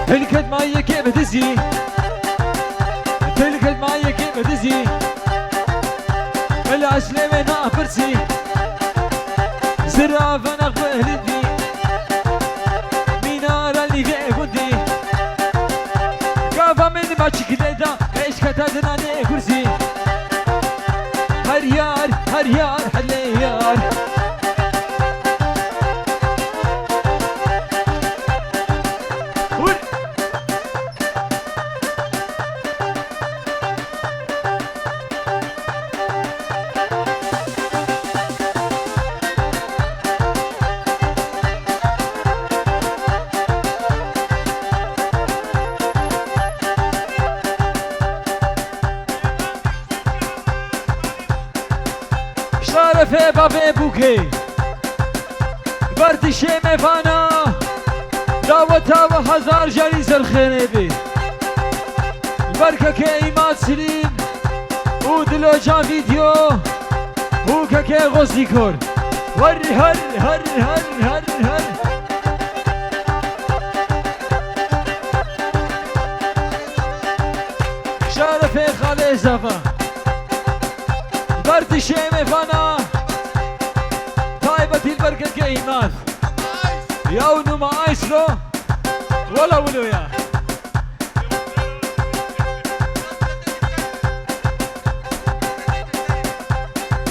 تلكت ما يكي بدزي تلكت ما يكي بدزي العسلة من أفرسي زرافة نقبه لدي مينارا اللي في بودي كافا من باشك لدا ايش كتادنا ني كرسي هريار هريار هليار شرفه بابه بوكي بردشي مفانا دعوتا و هزار جاری زرخيني بي البركة كيمات سليم و دلو جان فيديو و كاكي غزي كور ور هر هر هر هر هر شرفه خالي زفا بردشي مفانا طيبة البركة كيمات ياونو ما ايسلو ولا ولو يا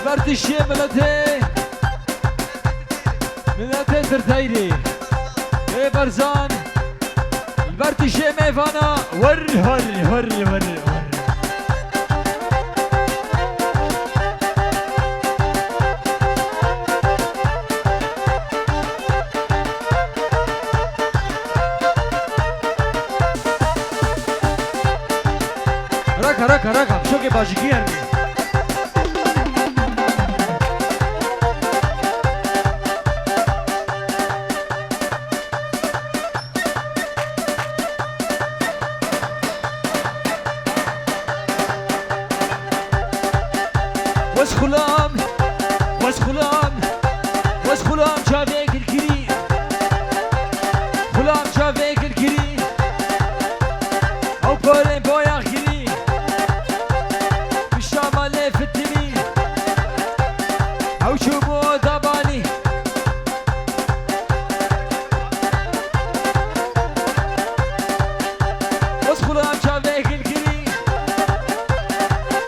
بردشي ملتي ترتايري اي برزان البردشي مفانا ور ور ور ور ركا شو كي باجيكير وس خلام شافيك الكري خلام شافيك الكري او بولين بويا خيري بالشمال في الدني او شوبو دباني وس خلام شافيك الكري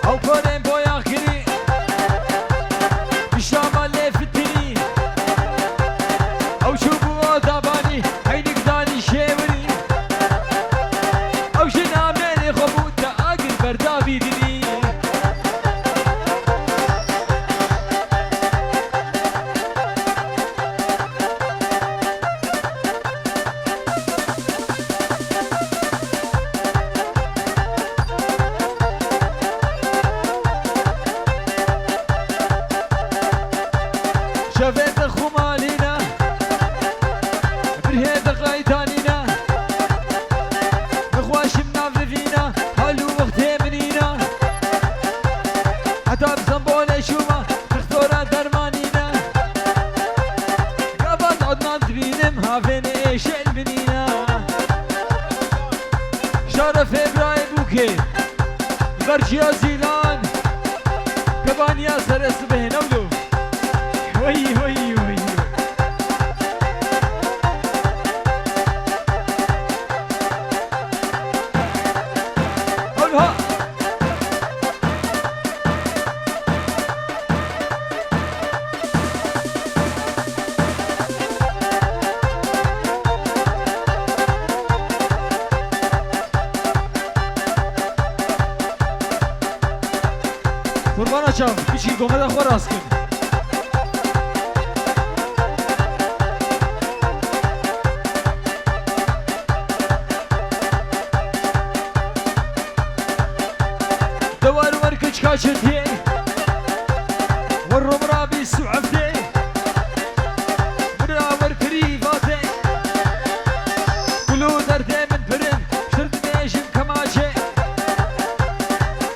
او بولين بويا خيري بالشمال في الدني او شوبو دباني عينك داني شيوري او جنا مالي خبوتا اقل بردا بيدني شفت خمالينا برهيد قايتانينا نخواشمنا فينا هلو وقتي منينا حتى بزنبولي شوما تختورا درمانينا قبل عدنا تبينم هافين ايش المنينا شرف ابراهيم بوكي برجيا زيلان كبانيا سرس بهنولو وي وي وي قولها قربانا چاو بیچی گومه دا خور راست کن دوار وركج كاشتي والروم رابي سعفتي مراور كريفاتي كلو دردي من برن شرد ميشن كماشي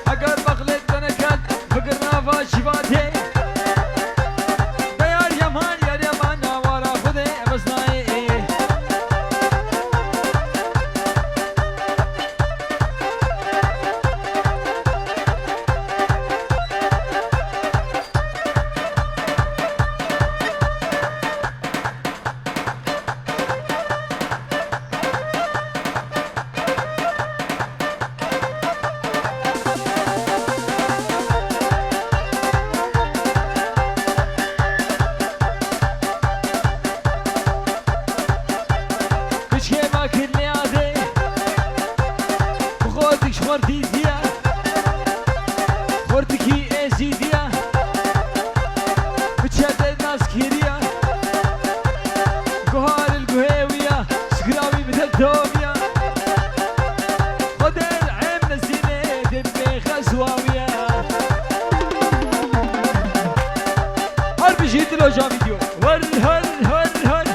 اقر بغلت بنكت فقرنا فاشباتي ديار يمان يا يمان نوارا خذي بسناي دلو جا فيديو ور هر هر هر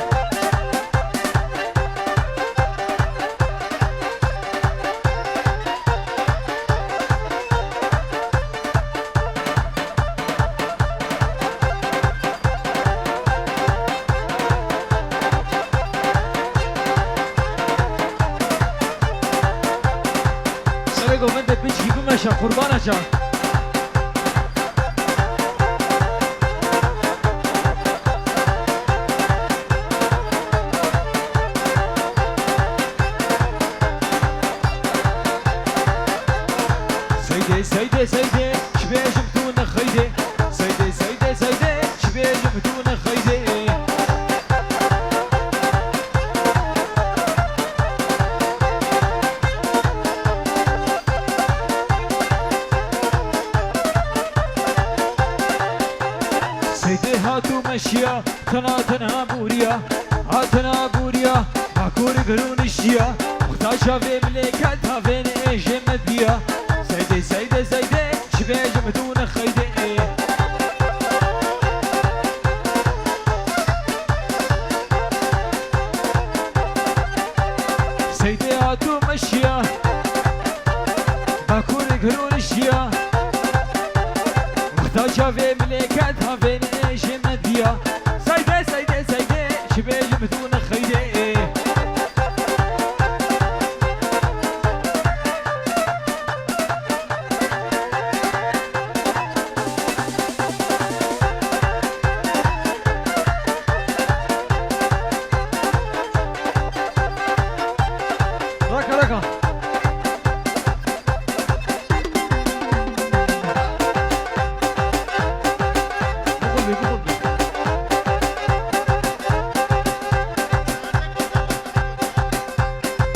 سلقوا من ده بيجي بمشا قربانة جا سيدي سيدي شبيج بدون خيدي سيدي سيدي سيدي شبيج بدون خيدي سيدي هاتو مشيا تنا تنها بوريا هاتنا بوريا باكور قرون الشيا مختاشا في ملكتها فين ايش مديا سيدي سيدي سيدي شبيج بدون خيدي سيدي هاتو مشيا باكور قرون الشيا مختاشا في ملكتها فين ايش مديا سيدي سيدي سيدي شبيج بدون خيدي ركا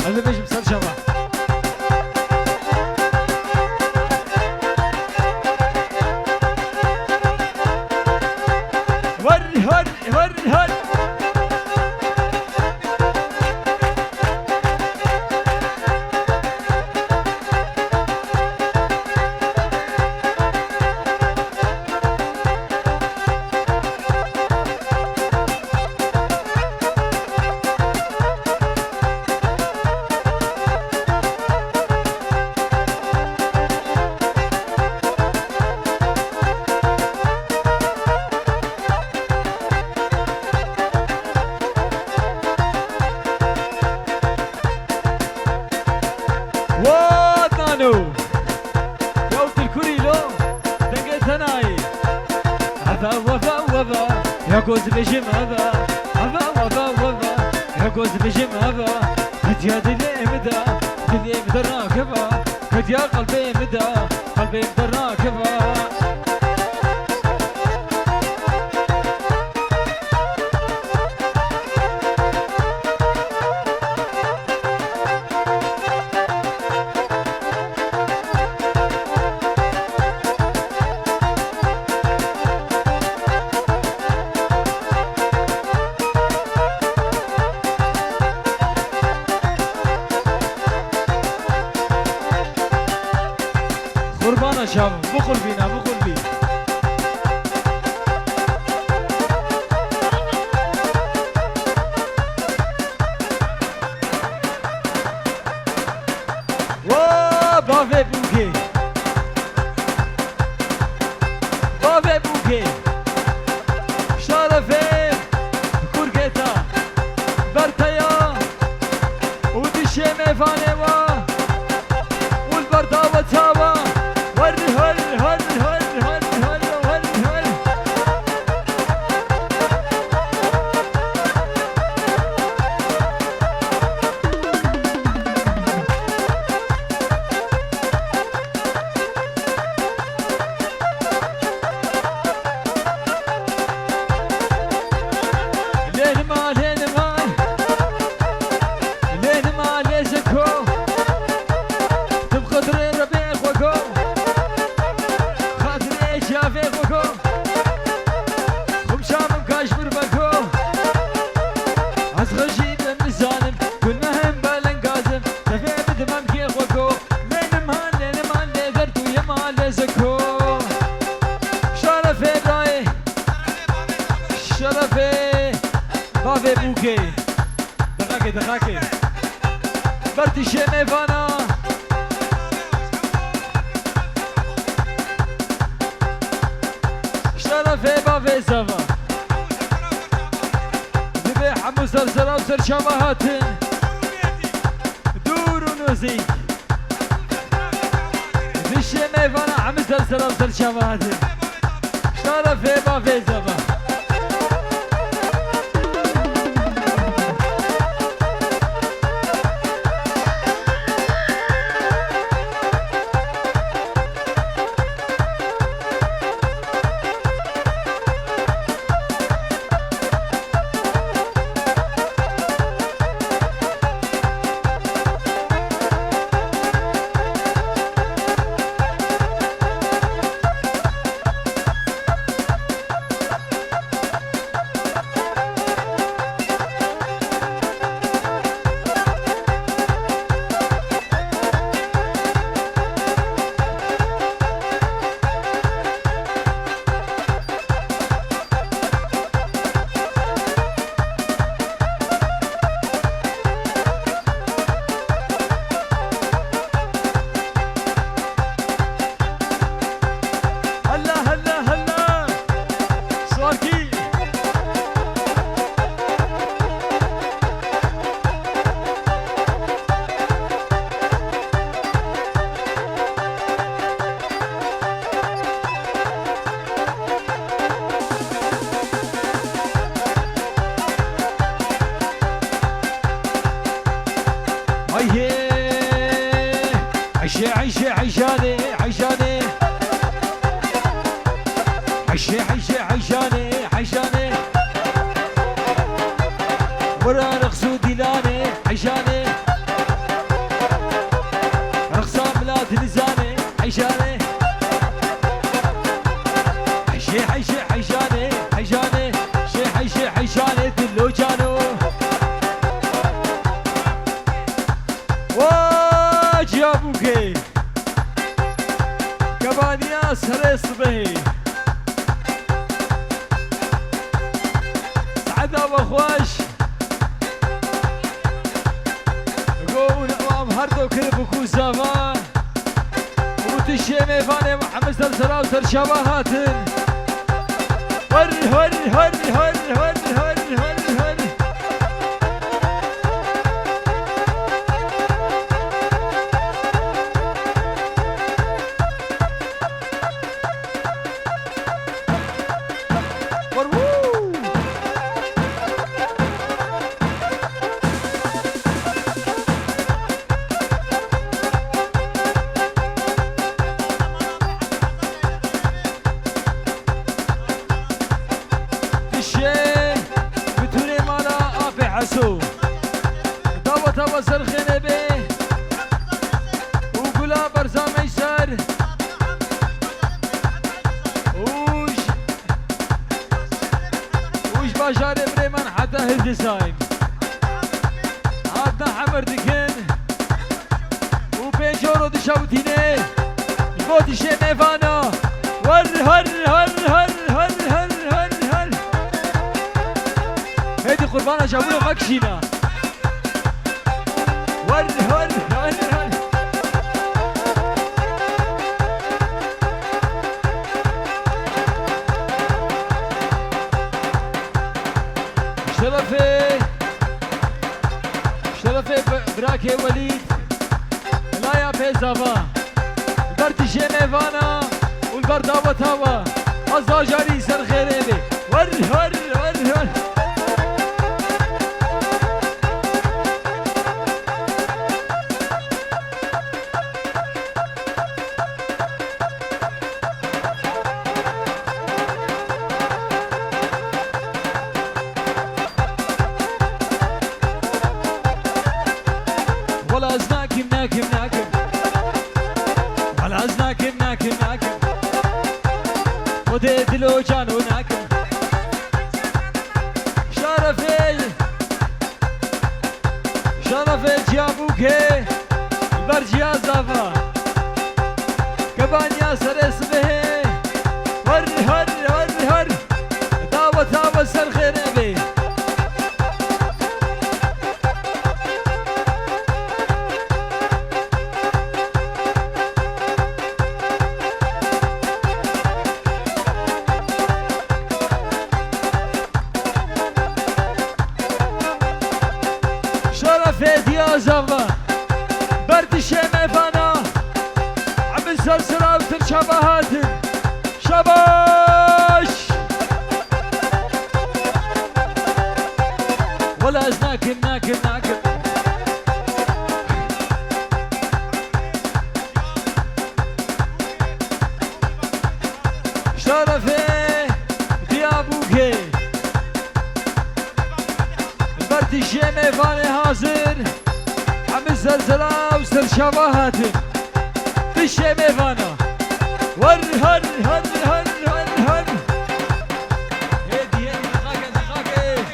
هذا بيجي مسال شباب ور هر هر هر وطنو يوت الكوريلو دنقت هناي هذا وفا وفا يا جوز بجم هذا هذا وفا وفا يا جوز بجم هذا قد يا دلي مدى دلي مدى راكبة قد يا قلبي مدى قلبي مدى راكبة قربانة شاب بقول بينا بقول بي بافي بوكي بافي بوكي شرفي كوركيتا برتيا ودي شيمي فانيوا والبردا وتاوا هر هر هر هر هر هر هر هر لين ما لين ما لين ما ليزكو تبقى درين ربيع بارتي شمي فانا شرفي بافي زفا ذبي حمو سلسلة وسر شبهاتن دور ونوزيك الشمي فانا حمو سلسلة وسر شبهاتن شرفي بافي زفا عيشاني عيشاني ورا رقصو ديلاني عيشاني رقصة بلاد لزاني عيشاني عيشاني دلو جانو واجابوكي كبانيا سري صبهي سعادة وخواش قول وامهردو كربكو زمان وتشيمي فاني محمد سلسلة وسر شبهاتن هر هر هر هر هر هر هر هر توا سرخنا به وقولا برزام يسار وش باشار بريمان حتى هالديزاين عادنا حمر دكن وبيجورو دشاوتيني يقول شي ميفانا هر هر هر هر هر هر هر هر هيدي قربانة جابولو مكشينا هر هر هر هر شرفي براكي وليد لا يا بيزافا برد جينيفانا والبرد هوا توا الزاجاري سر خيريني هر هر هر هر ولا ازناكم ناكم ولا ازناكم ناكم ودي دلو جانو ناكم شرفي جابوكي برجيا زافا كبانيا سرسبه هر هر هر هر داوة سر خيربي سلسلة وسر شبهاتي بشي ميفانا ور هر هر هر هر هر هدي هدي دخاكي دخاكي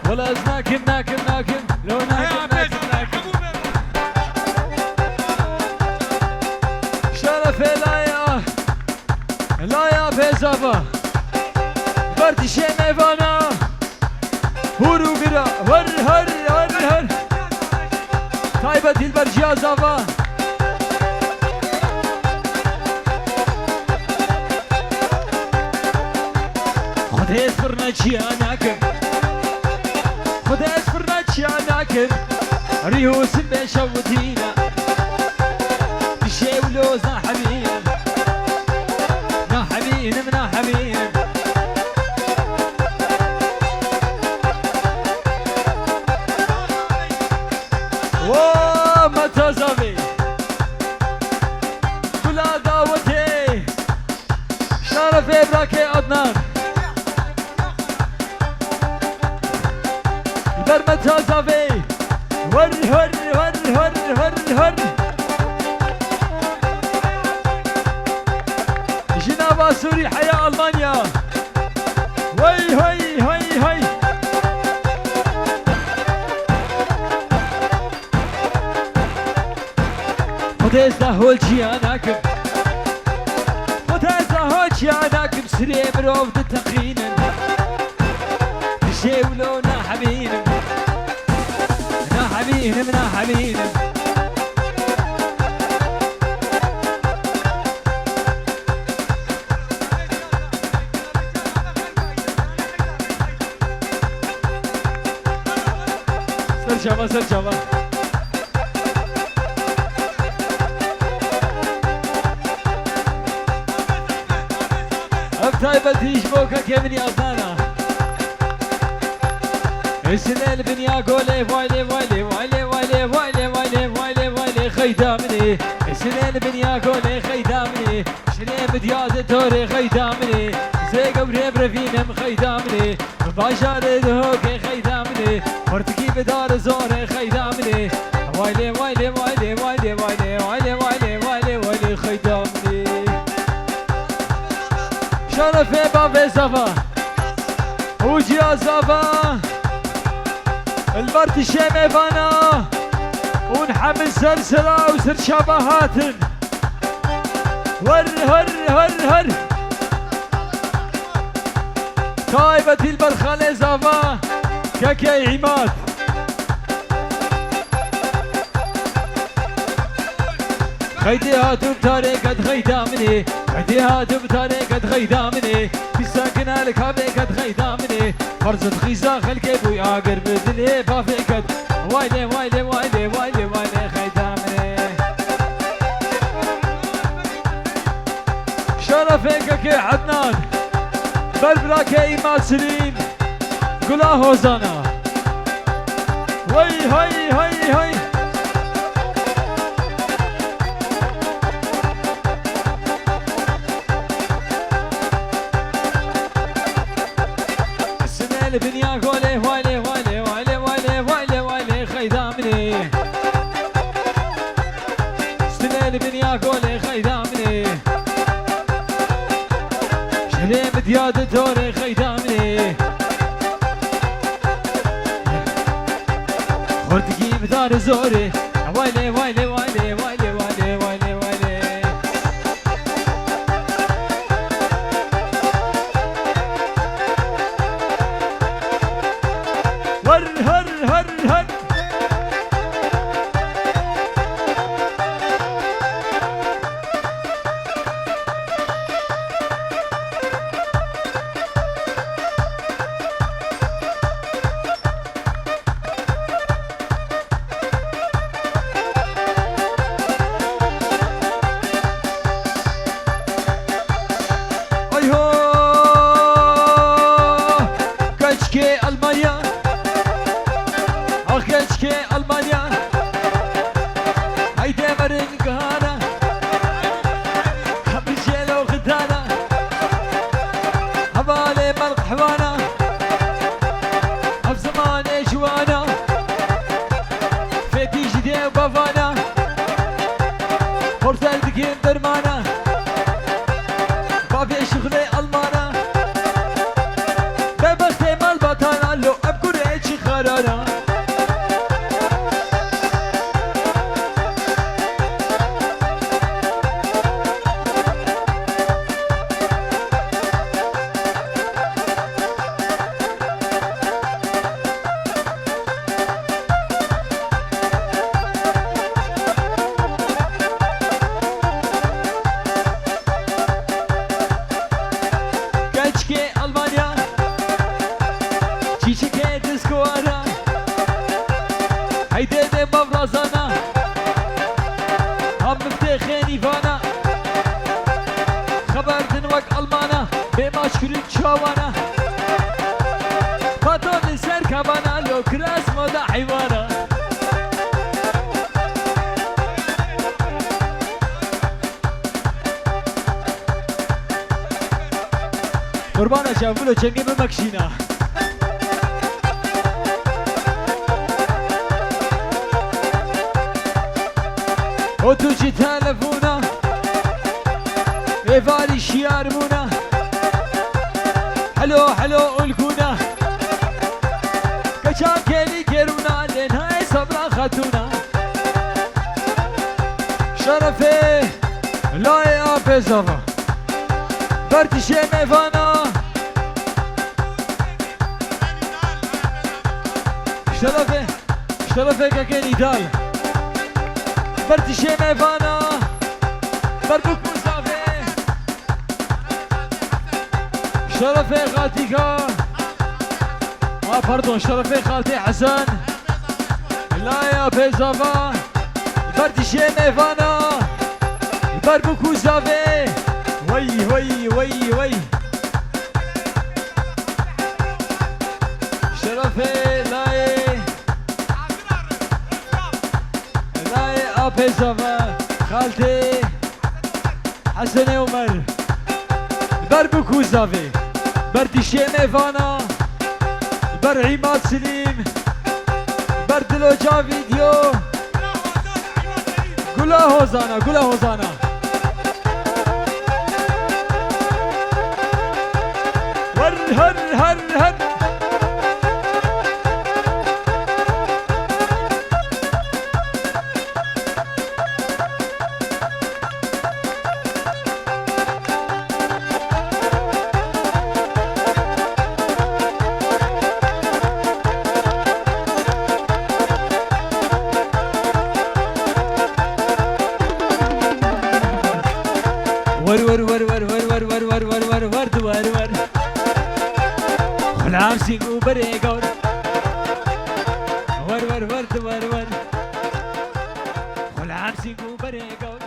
ولا ناكم ناكم ناكم لو ناكم ناكم ناكم شرف لايا لايا بزافا بردي شي ميفانا هورو برا ور هر هر هر طيبة البرجيا زافا خده اسفرناچي اناكم خده اسفرناچي اناكم ريوس بشودينا بشي ولوز نحبين نحبين نحبين متزامي كلا دعوتي شرف ابراكي عدنان بر متزامي ور هر هر هر هر هر جنابا سوري حياة ألمانيا وي هي هي هي خدازة هولجي أناكم خدازة هولجي أناكم سري مروف تتقينا بشيولو ناحبين ناحبين ناحبين سرجابا سرجابا طيبة تيش بوكا كمني أصانا السنين بنيا قولي وايلي وايلي وايلي وايلي وايلي وايلي وايلي وايلي خيدامني السنين بنيا قولي خيدامني شنين بدياد توري خيدامني زي قبري برفينم خيدامني باشار دهوكي خيدامني مرتكي بدار زوري خيدامني وايلي وايلي وايلي وايلي وايلي وايلي وايلي وايلي وايلي خيدامني شرفي بابي زفا وجيا زفا البرد شيمي فانا ونحمل سلسلة وسر شبهات ور هر هر هر طايبة البرخالي زفا كاكي عماد خيدي هاتو بطريقة خيدامني خيدي هاتو بطريقة خيدامني في ساكنة الكابي قد خيدامني فرزة خيزا خلقي بوي آقر بدني بافيكت وايلي وايلي وايلي وايلي وايلي خيدامني شرفك كي عدنان بربرا كي ماسرين قلا هوزانا وي هاي هاي هاي البنيا قولي وايلي وايلي وايلي وايلي وايلي وايلي خيدامني سنين البنيا قولي خيدامني شليم دياد دوري خيدامني خورتكي بدار زوري وايلي وايلي وايلي وايلي وايلي وايلي وايلي هر هر هر هر وانا هيدي دي مبرزانا هم مفتخيني فانا خبر دنوك المانا بما شكرين شوانا فاتون سر كبانا لو كراس مودا حيوانا قربانا جابولو چنگي بمكشينا وتوجي تلفونا ايفالي شياربونا حلو حلو الكونا كشان كيلي كيرونا لنهاي صبرا خاتونا شرفي لا يا بزافا برتشي ميفانا شرفي كاكيني دال برتشي ميفانا بربوك مصافي شرفي خالتيكا باردون شرفي خالتي حسن لا يا بيزافا برتشي ميفانا بربوك مصافي وي وي وي وي شرفي لاي بيزافا خالتي حسن عمر بربكو زافي بردشي ميفانا بر عماد سليم بردلو جا فيديو قولا هوزانا قولا هوزانا ور هر هر هر ور غلام سينو بريغور ور غلام سينو بريغور